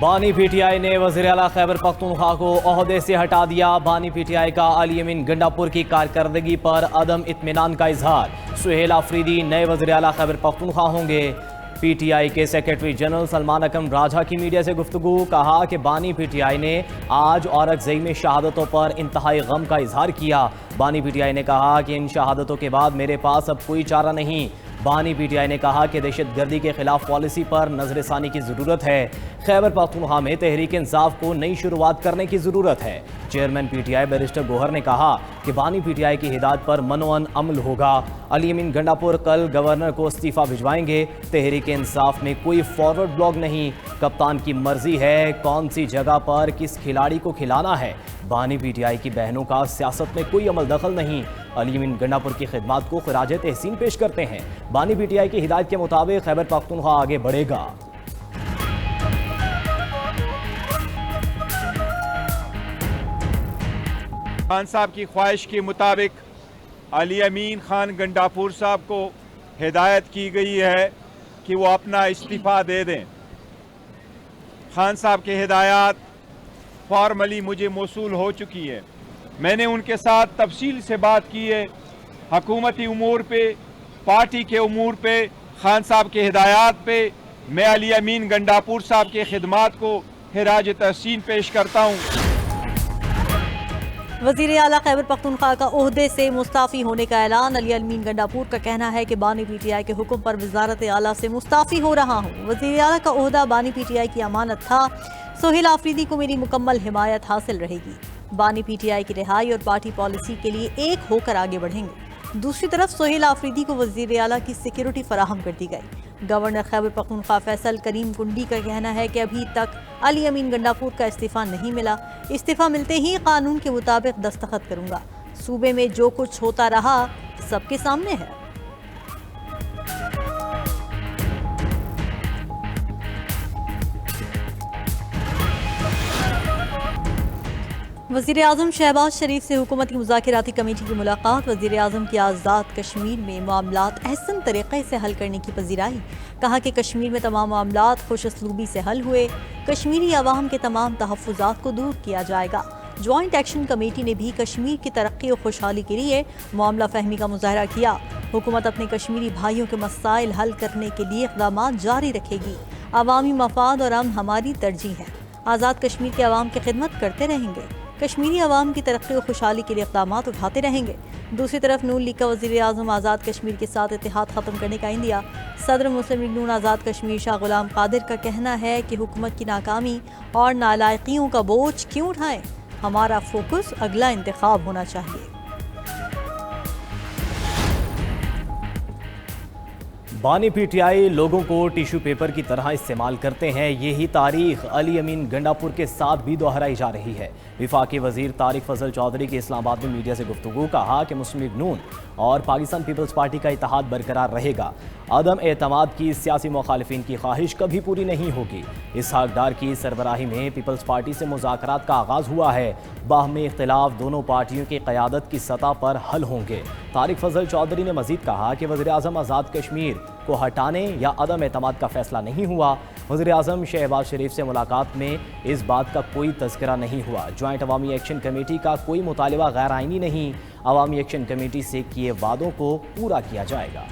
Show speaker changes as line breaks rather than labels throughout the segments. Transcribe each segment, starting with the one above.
بانی پی ٹی آئی نے وزیر اعلیٰ خیبر پختونخوا کو عہدے سے ہٹا دیا۔ بانی پی ٹی آئی کا علی امین گنڈاپور کی کارکردگی پر عدم اطمینان کا اظہار۔ سہیل آفریدی نئے وزیر اعلیٰ خیبر پختونخوا ہوں گے۔ پی ٹی آئی کے سیکرٹری جنرل سلمان اکرم راجہ کی میڈیا سے گفتگو، کہا کہ بانی پی ٹی آئی نے آج اورکزئی میں شہادتوں پر انتہائی غم کا اظہار کیا۔ بانی پی ٹی آئی نے کہا کہ ان شہادتوں کے بعد میرے پاس اب کوئی چارہ نہیں۔ بانی پی ٹی آئی نے کہا کہ دہشت گردی کے خلاف پالیسی پر نظر ثانی کی ضرورت ہے۔ خیبر پختونخوا میں تحریک انصاف کو نئی شروعات کرنے کی ضرورت ہے۔ Chairman P T I barrister Gohar نے کہا کہ بانی پی ٹی آئی کی ہدایت پر منوعن عمل ہوگا۔ علی امین گنڈاپور کل گورنر کو استعفیٰ بھجوائیں گے۔ تحریک انصاف میں کوئی فارورڈ بلاک نہیں، کپتان کی مرضی ہے کون سی جگہ پر کس کھلاڑی کو کھلانا ہے۔ بانی پی ٹی آئی کی بہنوں کا سیاست میں کوئی عمل دخل نہیں۔ علی امین گنڈاپور کی خدمات کو خراج تحسین پیش کرتے ہیں۔ بانی پی ٹی آئی کی ہدایت کے مطابق خیبر پختونخوا آگے بڑھے گا۔
خان صاحب کی خواہش کے مطابق علی امین خان گنڈاپور صاحب کو ہدایت کی گئی ہے کہ وہ اپنا استعفیٰ دے دیں۔ خان صاحب کی ہدایات فارملی مجھے موصول ہو چکی ہے۔ میں نے ان کے ساتھ تفصیل سے بات کی ہے، حکومتی امور پہ، پارٹی کے امور پہ، خان صاحب کے ہدایات پہ۔ میں علی امین گنڈاپور صاحب کے خدمات کو خراج تحسین پیش کرتا ہوں۔
وزیر اعلیٰ خیبر پختونخوا کا عہدے سے مستعفی ہونے کا اعلان۔ علی امین گنڈاپور کا کہنا ہے کہ بانی پی ٹی آئی کے حکم پر وزارت اعلیٰ سے مستعفی ہو رہا ہوں۔ وزیر اعلیٰ کا عہدہ بانی پی ٹی آئی کی امانت تھا۔ سہیل آفریدی کو میری مکمل حمایت حاصل رہے گی۔ بانی پی ٹی آئی کی رہائی اور پارٹی پالیسی کے لیے ایک ہو کر آگے بڑھیں گے۔ دوسری طرف سہیل آفریدی کو وزیر اعلیٰ کی سیکیورٹی فراہم کر دی گئی۔ گورنر خیبر پختونخوا فیصل کریم کنڈی کا کہنا ہے کہ ابھی تک علی امین گنڈاپور کا استعفیٰ نہیں ملا۔ استعفیٰ ملتے ہی قانون کے مطابق دستخط کروں گا۔ صوبے میں جو کچھ ہوتا رہا سب کے سامنے ہے۔ وزیر اعظم شہباز شریف سے حکومتی مذاکراتی کمیٹی کی ملاقات۔ وزیر اعظم کی آزاد کشمیر میں معاملات احسن طریقے سے حل کرنے کی پذیرائی۔ کہا کہ کشمیر میں تمام معاملات خوش اسلوبی سے حل ہوئے۔ کشمیری عوام کے تمام تحفظات کو دور کیا جائے گا۔ جوائنٹ ایکشن کمیٹی نے بھی کشمیر کی ترقی اور خوشحالی کے لیے معاملہ فہمی کا مظاہرہ کیا۔ حکومت اپنے کشمیری بھائیوں کے مسائل حل کرنے کے لیے اقدامات جاری رکھے گی۔ عوامی مفاد اور امن ہماری ترجیح ہے۔ آزاد کشمیر کے عوام کی خدمت کرتے رہیں گے۔ کشمیری عوام کی ترقی و خوشحالی کے لیے اقدامات اٹھاتے رہیں گے۔ دوسری طرف نون لیگ کا وزیر اعظم آزاد کشمیر کے ساتھ اتحاد ختم کرنے کا عندیہ۔ صدر مسلم لیگ نون آزاد کشمیر شاہ غلام قادر کا کہنا ہے کہ حکومت کی ناکامی اور نالائقیوں کا بوجھ کیوں اٹھائیں، ہمارا فوکس اگلا انتخاب ہونا چاہیے۔
بانی پی ٹی آئی لوگوں کو ٹیشو پیپر کی طرح استعمال کرتے ہیں، یہی تاریخ علی امین گنڈاپور کے ساتھ بھی دہرائی جا رہی ہے۔ وفاقی وزیر طارق فضل چودھری کی اسلام آباد میں میڈیا سے گفتگو، کہا کہ مسلم لیگ نون اور پاکستان پیپلز پارٹی کا اتحاد برقرار رہے گا۔ عدم اعتماد کی سیاسی مخالفین کی خواہش کبھی پوری نہیں ہوگی۔ اسحاق ڈار کی سربراہی میں پیپلز پارٹی سے مذاکرات کا آغاز ہوا ہے۔ باہمی اختلاف دونوں پارٹیوں کی قیادت کی سطح پر حل ہوں گے۔ طارق فضل چودھری نے مزید کہا کہ وزیر اعظم آزاد کشمیر کو ہٹانے یا عدم اعتماد کا فیصلہ نہیں ہوا۔ وزیر اعظم شہباز شریف سے ملاقات میں اس بات کا کوئی تذکرہ نہیں ہوا۔ جوائنٹ عوامی ایکشن کمیٹی کا کوئی مطالبہ غیر آئینی نہیں۔ عوامی ایکشن کمیٹی سے کیے وعدوں کو پورا کیا جائے گا۔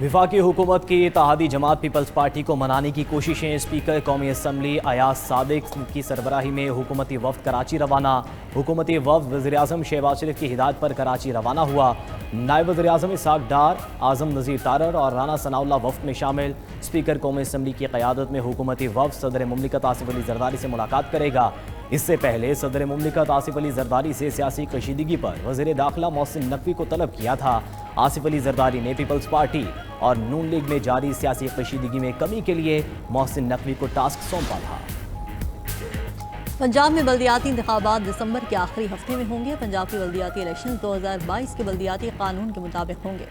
وفاقی حکومت کی اتحادی جماعت پیپلز پارٹی کو منانے کی کوششیں۔ اسپیکر قومی اسمبلی ایاز صادق کی سربراہی میں حکومتی وفد کراچی روانہ۔ حکومتی وفد وزیر اعظم شہباز شریف کی ہدایت پر کراچی روانہ ہوا۔ نائب وزیر اعظم اسحاق ڈار، اعظم نذیر تارڑ اور رانا ثناء اللہ وفد میں شامل۔ اسپیکر قومی اسمبلی کی قیادت میں حکومتی وفد صدر مملکت آصف علی زرداری سے ملاقات کرے گا۔ اس سے پہلے صدر مملکت آصف علی زرداری سے سیاسی کشیدگی پر وزیر داخلہ محسن نقوی کو طلب کیا تھا۔ آصف علی زرداری نے پیپلز پارٹی اور نون لیگ میں جاری سیاسی کشیدگی میں کمی کے لیے محسن نقوی کو ٹاسک سونپا تھا۔
پنجاب میں بلدیاتی انتخابات دسمبر کے آخری ہفتے میں ہوں گے۔ پنجاب کے بلدیاتی الیکشن 2022 کے بلدیاتی قانون کے مطابق ہوں گے۔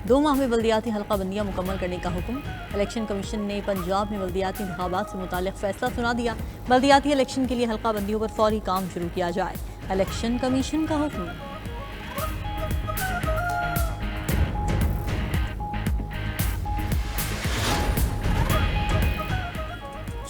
2 ماہ میں بلدیاتی حلقہ بندیاں مکمل کرنے کا حکم۔ الیکشن کمیشن نے پنجاب میں بلدیاتی انتخابات سے متعلق فیصلہ سنا دیا۔ بلدیاتی الیکشن کے لیے حلقہ بندیوں پر فوری کام شروع کیا جائے۔ الیکشن کمیشن کا حکم۔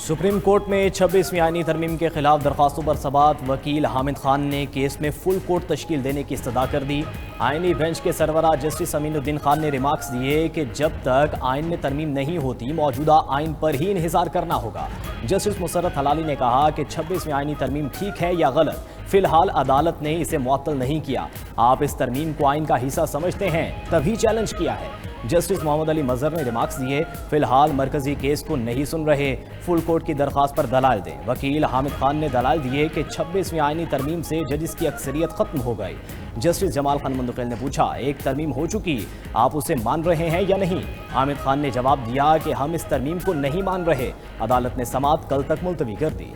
सुप्रीम कोर्ट में 26वीं आईनी तरमीम के खिलाफ दरख्वास्तों पर समाअत वकील हामिद खान ने केस में फुल कोर्ट तश्कील देने की इस्तदा कर दी। आईनी बेंच के सरबराह जस्टिस अमीनुद्दीन खान ने रिमार्क्स दिए कि जब तक आइन में तरमीम नहीं होती मौजूदा आइन पर ही इन्हिसार करना होगा। जस्टिस मुसर्रत हलाली ने कहा कि 26वीं आईनी तरमीम ठीक है या गलत, फिलहाल अदालत ने इसे मुअत्तल नहीं किया। आप इस तरमीम को आइन का हिस्सा समझते हैं तभी चैलेंज किया है। जस्टिस मोहम्मद अली मजहर ने रिमार्क्स दिए, फिलहाल मरकजी केस को नहीं सुन रहे, फुल कोर्ट की दरख्वास्त पर दलाल दें। वकील हामिद खान ने दलाल दिए कि 26वीं आईनी तरमीम से जजिस की अक्सरियत खत्म हो गई। जस्टिस जमाल खान मुंतकिल ने पूछा, एक तरमीम हो चुकी, आप उसे मान रहे हैं या नहीं? हामिद खान ने जवाब दिया कि हम इस तरमीम को नहीं मान रहे। अदालत ने समाअत कल तक मुलतवी कर दी।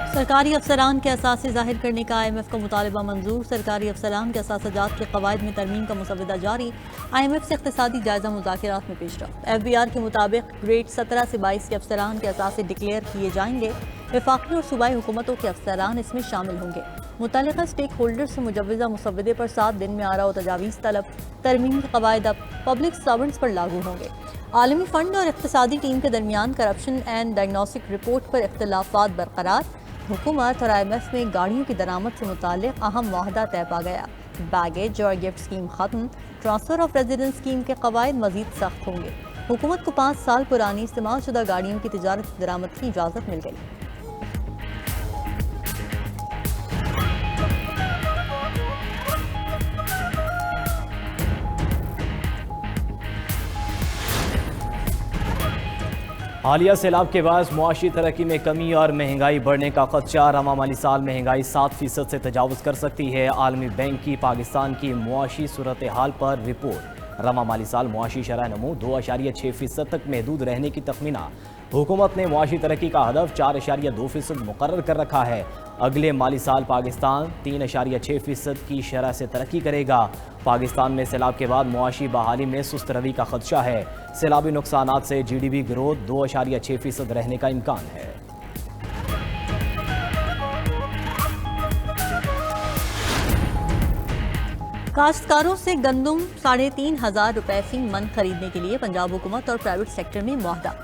सरकारी अफसरान के असासे जाहिर करने का IMF का मुतालबा मंजूर। सरकारी अफसरान के असासाजात के कवायद में तरमीम का मुसवदा जारी। IMF से इक़्तिसादी जायजा मुज़ाकिरात में पेशरफ्त। FBR के मुताबिक ग्रेड 17 से 22 के अफसरान के असासे डिक्लेयर किए जाएंगे। वफाकी और सूबाई हुकूमतों के अफसरान इसमें शामिल होंगे। मुतल्लिका स्टेक होल्डर से मुजव्वज़ा मुसवदे पर 7 दिन में आरा और तजावीज़ तलब। तरमीम के कवायद अब पब्लिक सर्वेंट्स पर लागू होंगे। आलमी फंड और इक़्तिसादी टीम के दरमियान करप्शन एंड डायग्नोस्टिक रिपोर्ट पर इख्तिलाफात बरकरार। हुकूमत और IMF में गाड़ियों की दरामद से मुताल्लिक़ अहम मुआहदा तय पा गया। बैगेज और गिफ्ट स्कीम खत्म। ट्रांसफ़र ऑफ रेजिडेंस स्कीम के कवायद मज़ीद सख्त होंगे। हुकूमत को 5 साल पुरानी इस्तेमाल शुदा गाड़ियों की तिजारत दरामद की इजाज़त मिल गई।
हालिया सैलाब के बाद मुआशी तरक्की में कमी और महंगाई बढ़ने का खदशा। रवा माली साल महंगाई 7% से तजावुज़ कर सकती है। आलमी बैंक की पाकिस्तान की मुआशी सूरत हाल पर रिपोर्ट। रवा माली साल मुआशी शरह नमू 2.6% तक महदूद रहने की तखमीना। हुकूमत ने मुआशी तरक्की का हदफ 4.2% मुकर्रर कर रखा है। अगले माली साल पाकिस्तान 3.6% की शरह से तरक्की करेगा। पाकिस्तान में सैलाब के बाद मुआशी बहाली में सुस्त रवी का खदशा है। सैलाबी नुकसानात से GDP ग्रोथ 2.6% रहने का इम्कान है।
काश्तकारों से गंदम 3,500 रुपए फी मन खरीदने के लिए पंजाब हुकूमत और प्राइवेट सेक्टर में मुआहदा।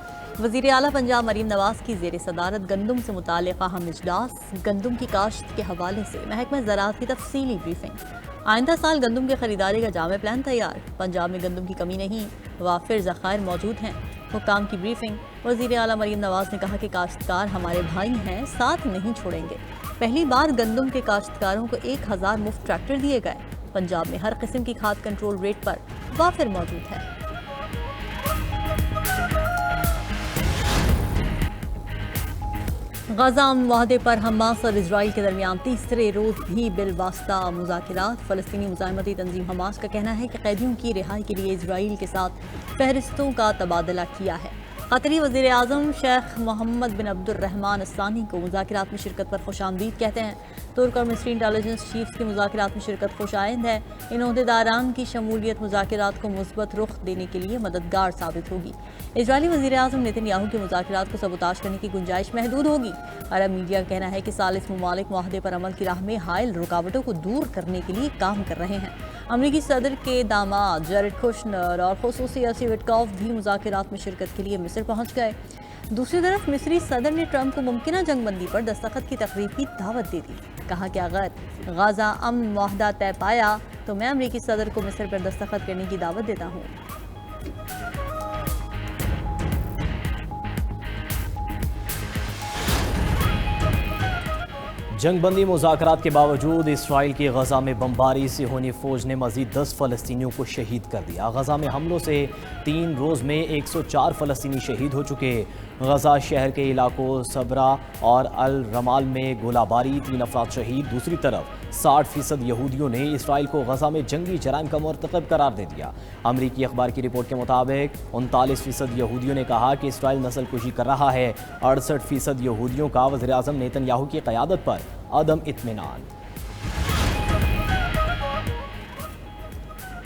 वज़ीर आला पंजाब मरीम नवाज की ज़ेर सदारत गंदम से मुताल्लिक़ अहम इजलास। गंदम की काश्त के हवाले से महकमा ज़राअत की तफसीली ब्रीफिंग। आइंदा साल गंदम की खरीदारी का जामे प्लान तैयार। पंजाब में गंदम की कमी नहीं, वाफिर ज़खायर मौजूद हैं। हुक्काम की ब्रीफिंग। वज़ीर आला मरीम नवाज ने कहा कि काश्तकार हमारे भाई हैं, साथ नहीं छोड़ेंगे। पहली बार गंदम के काश्तकारों को 1000 मुफ्त ट्रैक्टर दिए गए। पंजाब में हर किस्म की खाद कंट्रोल रेट पर वाफिर मौजूद है। गजा मुआहदे पर हमास और इजराइल के दरमियान तीसरे रोज भी बिलवास्ता मुज़ाकिरात। फ़लस्तीनी मुज़ाहिमती तंजीम हमास का कहना है कि कैदियों की रिहाई के लिए इजराइल के साथ फहरिस्तों का तबादला किया है। कतरी वज़ीर आज़म शेख मोहम्मद बिन अब्दुर्रहमान अस्सानी को मुज़ाकिरात में शिरकत पर खुशामदीद कहते हैं। तुर्क और मिस्री इंटेलिजेंस चीफ्स की मुज़ाकिरात में शिरकत खुशाइंद है। इन ओहदेदारान की शमूलियत मुज़ाकिरात को मुस्बत रुख देने के लिए मददगार साबित होगी। इजरायली वज़ीर आज़म नेतन्याहू के मुज़ाकिरात को सबूताज करने की गुंजाइश महदूद होगी। अरब मीडिया का कहना है कि सालिस मुमालिक मुआहदे पर अमल की राह में हायल रुकावटों को दूर करने के लिए काम कर रहे हैं। अमरीकी सदर के दामाद जेरेड कुशनर और खुसूसी अर्सी विटकॉफ भी मुज़ाकिरात में शिरकत के लिए मिस्र पहुँच गए। दूसरी तरफ मिस्री सदर ने ट्रंप को मुमकिना जंगबंदी पर दस्तखत की तकरीब की दावत दे दी। कहा कि अगर गाजा अमन मुआहदा तय पाया तो मैं अमरीकी सदर को मिस्र पर दस्तखत करने की दावत देता हूँ।
जंगबंदी मुज़ाकरात के बावजूद इसराइल की गजा में बमबारी से होनी फ़ौज ने मज़ीद 10 फ़लस्तीनियों को शहीद कर दिया। गजा में हमलों से 3 रोज़ में 104 फ़लस्तीनी शहीद हो चुके। गजा शहर के इलाकों सबरा और अल रमाल में गोलाबारी, 3 अफराद शहीद। दूसरी तरफ 60% यहूदियों ने इसराइल को गजा में जंगी जराइम का मरतकब करार दे दिया। अमरीकी अखबार की रिपोर्ट के मुताबिक 39% यहूदियों ने कहा कि इसराइल नस्ल कुशी कर रहा है। 68% यहूदियों का वज़ीर आज़म नेतन्याहू की क़यादत पर अदम इत्मीनान।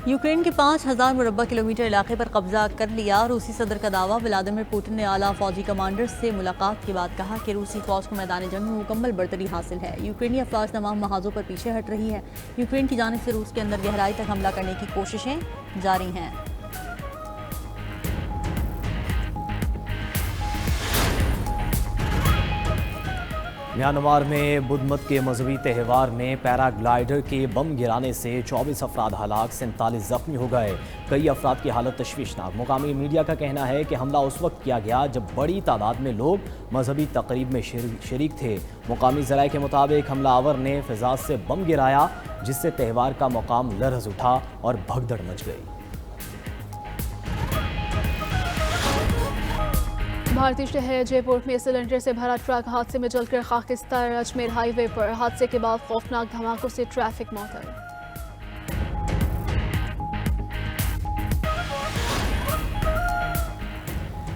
यूक्रेन के 5000 मुरब्बा किलोमीटर इलाके पर कब्जा कर लिया। रूसी सदर का दावा। व्लादिमीर पुतिन ने आला फौजी कमांडर से मुलाकात के बाद कहा कि रूसी फौज को मैदान जंग में मुकम्मल बर्तरी हासिल है। यूक्रेनी अफवाज तमाम महाजों पर पीछे हट रही है। यूक्रेन की जानिब से रूस के अंदर गहराई तक हमला करने की कोशिशें जारी हैं।
म्यांमार में बुध मत के मजहबी त्यौहार में पैराग्लाइडर के बम गिराने से 24 अफराद हलाक, 47 जख्मी हो गए। कई अफराद की हालत तशवीशनाक। मुकामी मीडिया का कहना है कि हमला उस वक्त किया गया जब बड़ी तादाद में लोग मजहबी तकरीब में शरीक थे। मुकामी ज़राए के मुताबिक हमलावर ने फिजा से बम गिराया, जिससे त्यौहार का मकाम लरज़ उठा और भगदड़ मच गई।
भारतीय शहर जयपुर में सिलेंडर से भरा ट्रक हादसे में जलकर खाकिस्तान अजमेर हाईवे पर। हादसे के बाद खौफनाक धमाकों से ट्रैफिक मुअत्तल।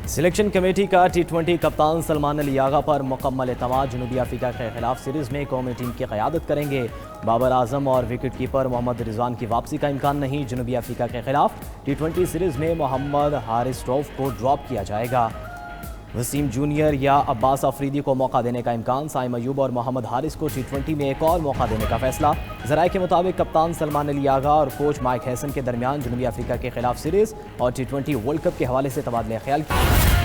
सिलेक्शन कमेटी का T20 कप्तान सलमान अली आगा पर मुकम्मल एतमाद। जनूबी अफ्रीका के खिलाफ सीरीज में कौमी टीम की क़यादत करेंगे। बाबर आजम और विकेट कीपर मोहम्मद रिजवान की वापसी का इम्कान नहीं। जनूबी अफ्रीका के खिलाफ T20 सीरीज में मोहम्मद हारिस रऊफ को ड्रॉप किया जाएगा। वसीम जूनियर या अब्बास अफरीदी को मौका देने का इम्कान। साइम अयूब और मोहम्मद हारिस को T20 में एक और मौका देने का फैसला। ज़राए के मुताबिक कप्तान सलमान अली आगा और कोच माइक हैसन के दरमियान जनूबी अफ्रीका के खिलाफ सीरीज और T20 वर्ल्ड कप के हवाले से तबादला ख्याल किया।